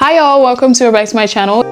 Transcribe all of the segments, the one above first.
Hi y'all, welcome to or back to my channel.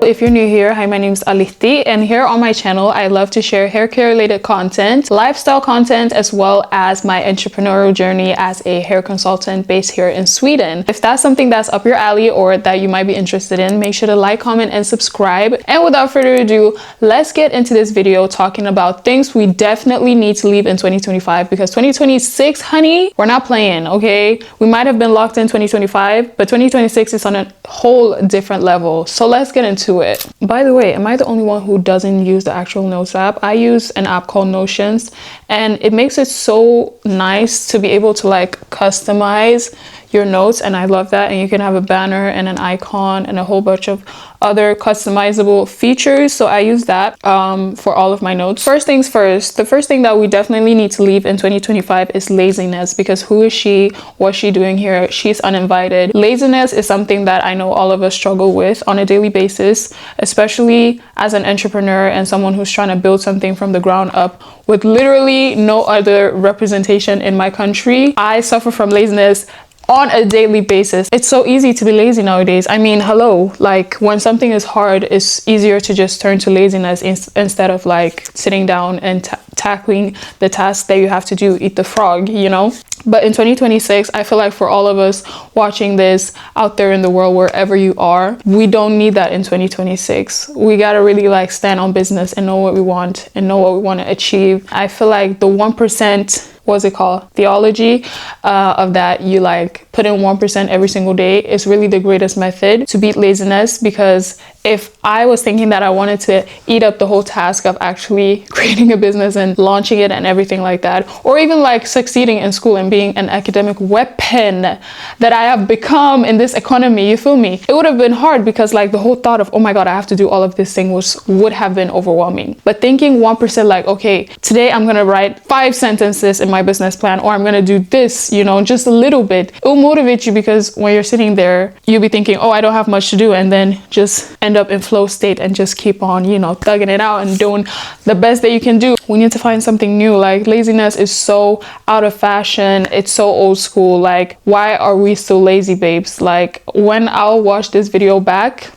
If you're new here, hi, my name is Alithy, and here on my channel I love to share hair care related content, lifestyle content, as well as my entrepreneurial journey as a hair consultant based here in Sweden. If that's something that's up your alley or that you might be interested in, make sure to like, comment, and subscribe. And without further ado, let's get into this video talking about things we definitely need to leave in 2025, because 2026, honey, we're not playing, okay? We might have been locked in 2025, but 2026 is on a whole different level. So let's get into it. By the way, am I the only one who doesn't use the actual notes app? I use an app called Notions, and it makes it so nice to be able to like customize your notes, and I love that. And you can have a banner and an icon and a whole bunch of other customizable features, so I use that for all of my notes. First things first, the first thing that we definitely need to leave in 2025 is laziness, because who is she? What's she doing here? She's uninvited. Laziness is something that I know all of us struggle with on a daily basis, especially as an entrepreneur and someone who's trying to build something from the ground up with literally no other representation in my country. I suffer from laziness on a daily basis. It's so easy to be lazy nowadays. I mean, hello, like when something is hard, it's easier to just turn to laziness instead of like sitting down and tackling the task that you have to do, eat the frog, you know? But in 2026, I feel like for all of us watching this out there in the world, wherever you are, we don't need that in 2026. We gotta really like stand on business and know what we want and know what we want to achieve. I feel like the 1%, what's it called, theology of that, you like put in 1% every single day, is really the greatest method to beat laziness. Because if I was thinking that I wanted to eat up the whole task of actually creating a business and launching it and everything like that, or even like succeeding in school and being an academic weapon that I have become in this economy, you feel me, it would have been hard, because like the whole thought of, oh my god, I have to do all of this thing would have been overwhelming. But thinking 1%, like, okay, today I'm gonna write 5 sentences in my business plan, or I'm gonna do this, you know, just a little bit, it will motivate you. Because when you're sitting there, you'll be thinking, oh, I don't have much to do, and then just end up in flow state and just keep on, you know, thugging it out and doing the best that you can do. We need to find something new. Like, laziness is so out of fashion, it's so old school. Like, why are we still lazy, babes? Like, when I'll watch this video back,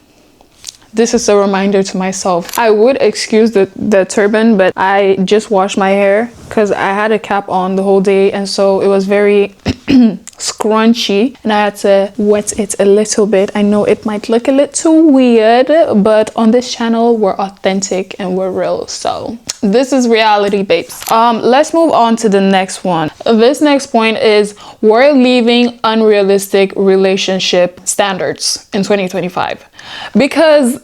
this is a reminder to myself. I would excuse the turban, but I just washed my hair because I had a cap on the whole day, and so it was very scrunchy, and I had to wet it a little bit. I know it might look a little weird, but on this channel we're authentic and we're real, so this is reality, babes. Let's move on to the next one. This next point is we're leaving unrealistic relationship standards in 2025, because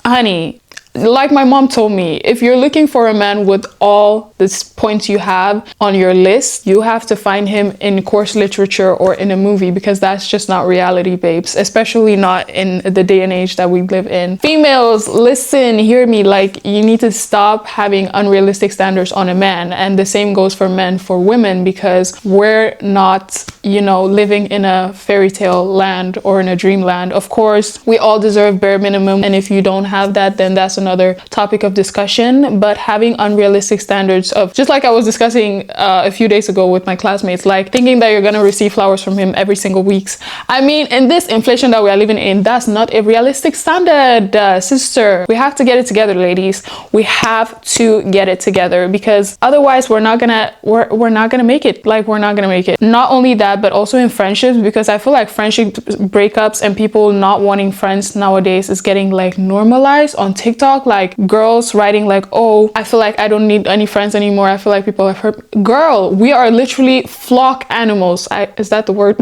honey, like my mom told me, if you're looking for a man with all the points you have on your list, you have to find him in course literature or in a movie, because that's just not reality, babes, especially not in the day and age that we live in. Females, listen, hear me, like, you need to stop having unrealistic standards on a man, and the same goes for men, for women, because we're not, you know, living in a fairy tale land or in a dreamland. Of course, we all deserve bare minimum, and if you don't have that, then that's another topic of discussion. But having unrealistic standards of, just like I was discussing a few days ago with my classmates, like thinking that you're gonna receive flowers from him every single week. I mean, in this inflation that we are living in, that's not a realistic standard, sister. We have to get it together, ladies. We have to get it together, because otherwise we're not gonna make it. Like, we're not gonna make it. Not only that, but also in friendships, because I feel like friendship breakups and people not wanting friends nowadays is getting like normalized on TikTok. Like, girls writing like, oh, I feel like I don't need any friends anymore, I feel like people have hurt. Girl, we are literally flock animals. Is that the word?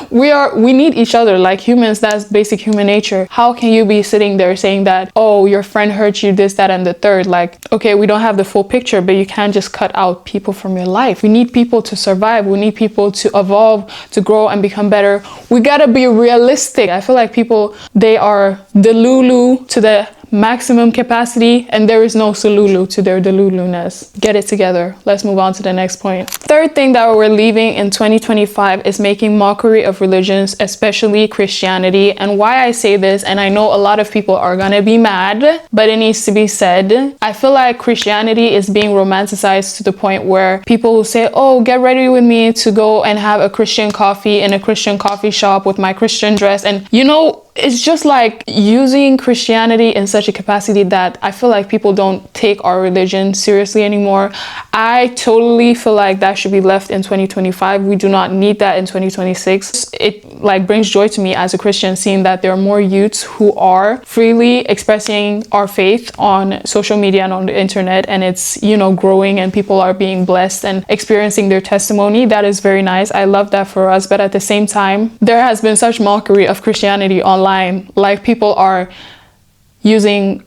we need each other like humans. That's basic human nature. How can you be sitting there saying that, oh, your friend hurt you, this, that, and the third? Like, okay, we don't have the full picture, but you can't just cut out people from your life. We need people to survive. We need people to evolve, to grow and become better. We gotta be realistic. I feel like people, they are the Lulu to the maximum capacity, and there is no Sululu to their deluluness. Get it together. Let's move on to the next point. Third thing that we're leaving in 2025 is making mockery of religions, especially Christianity. And why I say this, and I know a lot of people are gonna be mad, but it needs to be said. I feel like Christianity is being romanticized to the point where people will say, oh, get ready with me to go and have a Christian coffee in a Christian coffee shop with my Christian dress. And you know, it's just like using Christianity in such a capacity that I feel like people don't take our religion seriously anymore. I totally feel like that should be left in 2025. We do not need that in 2026. It like brings joy to me as a Christian seeing that there are more youths who are freely expressing our faith on social media and on the internet, and it's, you know, growing and people are being blessed and experiencing their testimony. That is very nice. I love that for us. But at the same time, there has been such mockery of Christianity online. Like people are using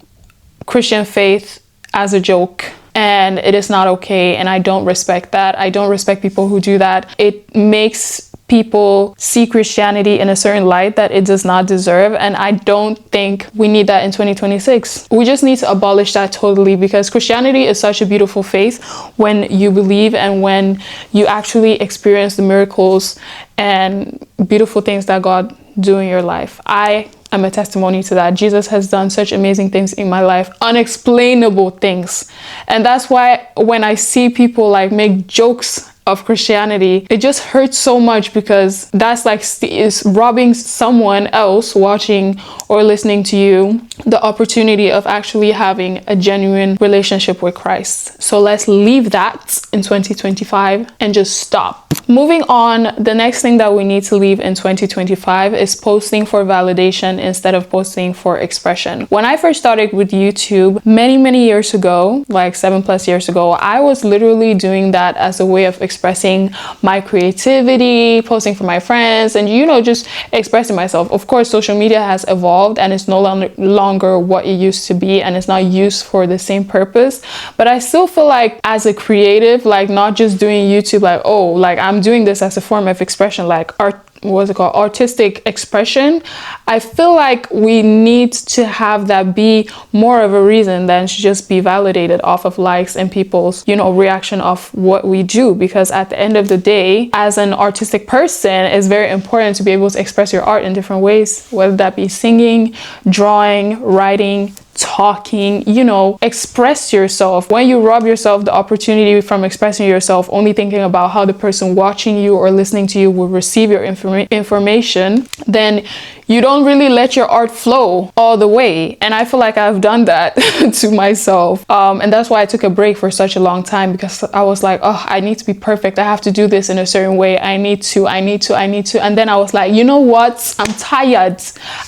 Christian faith as a joke, and it is not okay, and I don't respect that. I don't respect people who do that. It makes people see Christianity in a certain light that it does not deserve, and I don't think we need that in 2026. We just need to abolish that totally, because Christianity is such a beautiful faith when you believe and when you actually experience the miracles and beautiful things that God do in your life. I am a testimony to that. Jesus has done such amazing things in my life, unexplainable things. And that's why when I see people like make jokes of Christianity, it just hurts so much, because that's like is robbing someone else watching or listening to you the opportunity of actually having a genuine relationship with Christ. So let's leave that in 2025 and just stop. Moving on, the next thing that we need to leave in 2025 is posting for validation instead of posting for expression. When I first started with YouTube many years ago, like 7+ years ago, I was literally doing that as a way of expressing my creativity, posting for my friends, and, you know, just expressing myself. Of course, social media has evolved and it's no longer what it used to be, and it's not used for the same purpose. But I still feel like as a creative, like not just doing YouTube like, oh, like I'm doing this as a form of expression, like artistic expression. I feel like we need to have that be more of a reason than to just be validated off of likes and people's, you know, reaction of what we do. Because at the end of the day, as an artistic person, it's very important to be able to express your art in different ways, whether that be singing, drawing, writing, talking, you know, express yourself. When you rob yourself the opportunity from expressing yourself, only thinking about how the person watching you or listening to you will receive your information, then you don't really let your art flow all the way. And I feel like I've done that to myself. And that's why I took a break for such a long time, because I was like, oh, I need to be perfect. I have to do this in a certain way. I need to. And then I was like, you know what? I'm tired.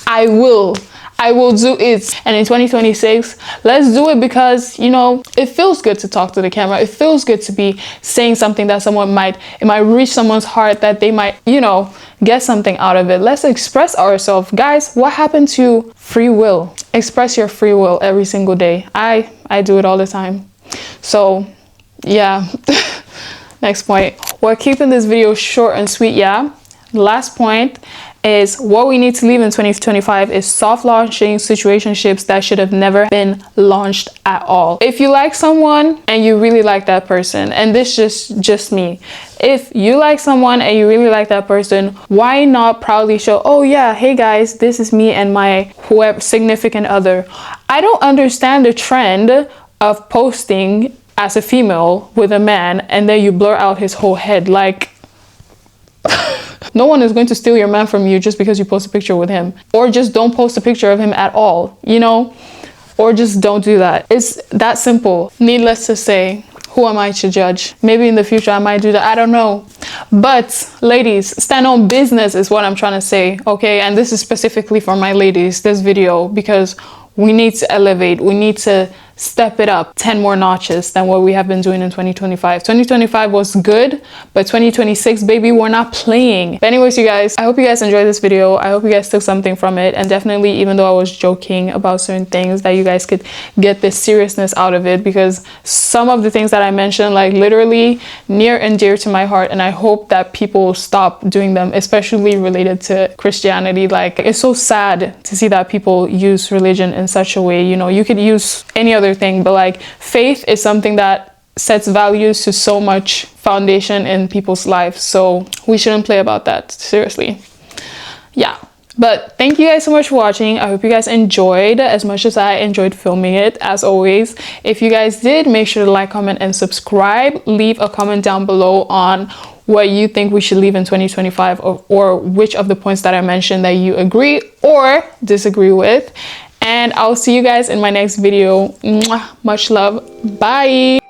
I will do it. And in 2026, let's do it, because, you know, it feels good to talk to the camera. It feels good to be saying something that it might reach someone's heart, that they might, you know, get something out of it. Let's express ourselves. Guys, what happened to free will? Express your free will every single day. I do it all the time. So yeah. Next point. We're keeping this video short and sweet, yeah. Last point is what we need to leave in 2025 is soft launching situationships that should have never been launched at all. If you like someone and you really like that person, and this is just me, if you like someone and you really like that person, why not proudly show, oh yeah, hey guys, this is me and my whoever significant other. I don't understand the trend of posting as a female with a man and then you blur out his whole head. Like, no one is going to steal your man from you just because you post a picture with him. Or just don't post a picture of him at all, you know? Or just don't do that. It's that simple. Needless to say, who am I to judge? Maybe in the future I might do that, I don't know. But ladies, stand on business is what I'm trying to say, okay? And this is specifically for my ladies, this video, because we need to elevate. We need to step it up 10 more notches than what we have been doing in 2025. 2025 was good, but 2026, baby, we're not playing. But anyways, you guys, I hope you guys enjoyed this video. I hope you guys took something from it, and definitely, even though I was joking about certain things, that you guys could get this seriousness out of it, because some of the things that I mentioned, like, literally near and dear to my heart, and I hope that people stop doing them, especially related to Christianity. Like, it's so sad to see that people use religion in such a way. You know, you could use any other thing, but like, faith is something that sets values to so much foundation in people's lives, so we shouldn't play about that, seriously. Yeah, but thank you guys so much for watching. I hope you guys enjoyed as much as I enjoyed filming it. As always, if you guys did, make sure to like, comment, and subscribe. Leave a comment down below on what you think we should leave in 2025, or which of the points that I mentioned that you agree or disagree with. And I'll see you guys in my next video. Mwah, much love. Bye.